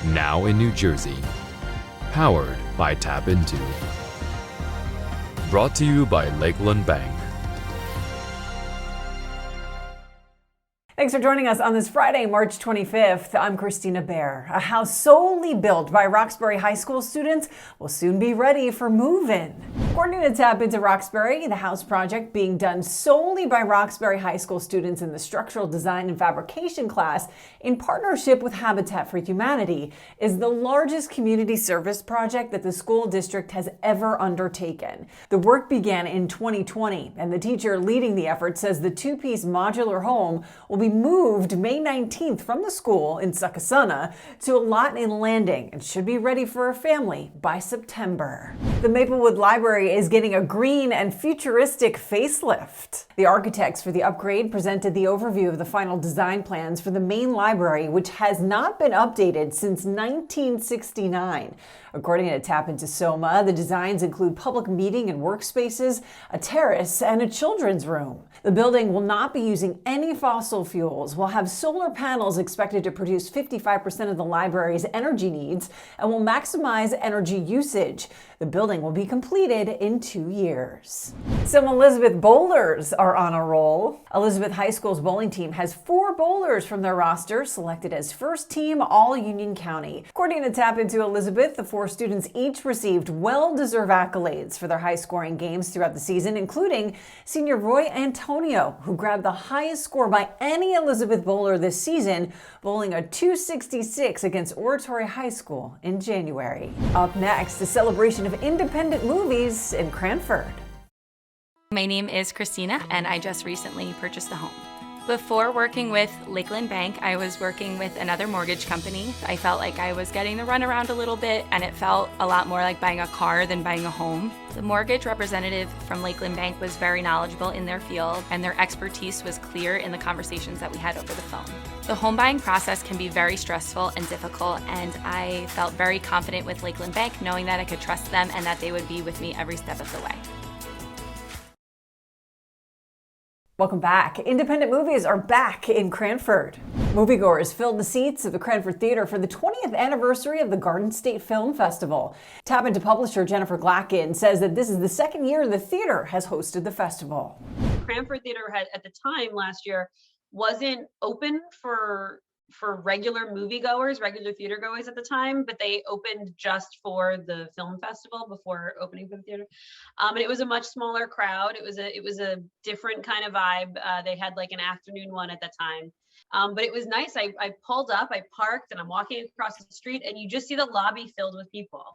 now in New Jersey. Powered by TAPinto. Brought to you by Lakeland Bank. Thanks for joining us on this Friday, March 25th. I'm Kristina Behr. A house solely built by Roxbury High School students will soon be ready for move-in. According to TAPinto Roxbury, the house project being done solely by Roxbury High School students in the structural design and fabrication class in partnership with Habitat for Humanity is the largest community service project that the school district has ever undertaken. The work began in 2020, and the teacher leading the effort says the two-piece modular home will be moved May 19th from the school in Succasunna to a lot in Landing and should be ready for a family by September. The Maplewood Library is getting a green and futuristic facelift. The architects for the upgrade presented the overview of the final design plans for the main library, which has not been updated since 1969. According to TAPinto Soma, the designs include public meeting and workspaces, a terrace, and a children's room. The building will not be using any fossil fuels, will have solar panels expected to produce 55% of the library's energy needs, and will maximize energy usage. The building will be completed in 2 years. Some Elizabeth bowlers are on a roll. Elizabeth High School's bowling team has 4 bowlers from their roster selected as first team All-Union County. According to TAPinto Elizabeth, the 4 students each received well-deserved accolades for their high-scoring games throughout the season, including senior Roy Antonio, who grabbed the highest score by any Elizabeth bowler this season, bowling a .266 against Oratory High School in January. Up next, a celebration of independent movies in Cranford. My name is Kristina, and I just recently purchased a home. Before working with Lakeland Bank, I was working with another mortgage company. I felt like I was getting the runaround a little bit, and it felt a lot more like buying a car than buying a home. The mortgage representative from Lakeland Bank was very knowledgeable in their field, and their expertise was clear in the conversations that we had over the phone. The home buying process can be very stressful and difficult, and I felt very confident with Lakeland Bank, knowing that I could trust them and that they would be with me every step of the way. Welcome back. Independent movies are back in Cranford. Moviegoers filled the seats of the Cranford Theater for the 20th anniversary of the Garden State Film Festival. TAPinto publisher Jennifer Glacken says that this is the second year the theater has hosted the festival. Cranford Theater had, at the time last year, wasn't open for regular moviegoers, regular theater goers at the time, but they opened just for the film festival before opening for the theater. And it was a much smaller crowd. It was a different kind of vibe. They had like an afternoon one at the time. But it was nice. I pulled up, I parked, and I'm walking across the street, and you just see the lobby filled with people.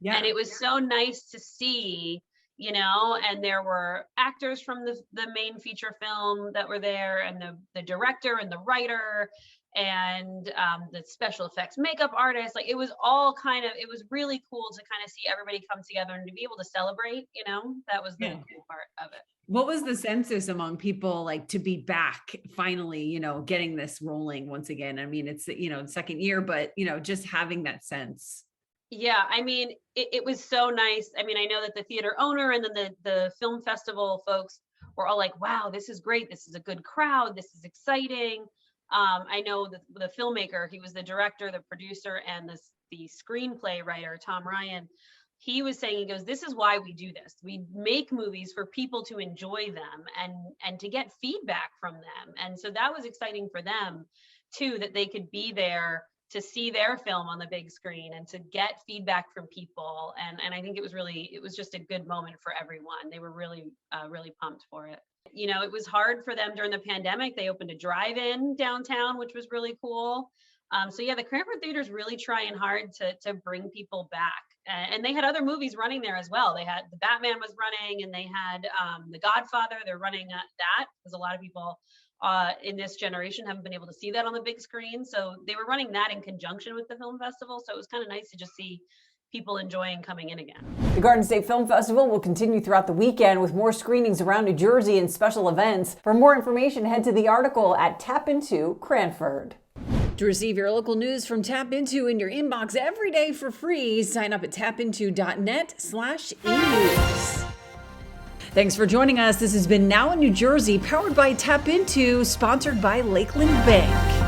Yeah. And it was so nice to see, you know, and there were actors from the main feature film that were there, and the director and the writer, and the special effects makeup artist. Like, it was all it was really cool to kind of see everybody come together and to be able to celebrate, you know. That was the cool part of it. What was the census among people, like, to be back finally, you know, getting this rolling once again? I mean, it's, you know, second year, but, you know, just having that sense. Yeah, I mean, it was so nice. I mean, I know that the theater owner and then the film festival folks were all like, wow, this is great. This is a good crowd. This is exciting. I know the filmmaker, he was the director, the producer, and the screenplay writer, Tom Ryan. He was saying, he goes, this is why we do this. We make movies for people to enjoy them and to get feedback from them. And so that was exciting for them too, that they could be there to see their film on the big screen and to get feedback from people. And I think it was just a good moment for everyone. They were really pumped for it. You know, it was hard for them during the pandemic. They opened a drive-in downtown, which was really cool. So yeah, the Cranford Theater is really trying hard to bring people back. And they had other movies running there as well. They had the Batman was running, and they had the Godfather. They're running that because a lot of people in this generation haven't been able to see that on the big screen. So they were running that in conjunction with the film festival. So it was kind of nice to just see people enjoying coming in again. The Garden State Film Festival will continue throughout the weekend with more screenings around New Jersey and special events. For more information, head to the article at TAPinto Cranford. To receive your local news from TAPinto in your inbox every day for free, sign up at tapinto.net/enews. Thanks for joining us. This has been Now in New Jersey, powered by TAPinto, sponsored by Lakeland Bank.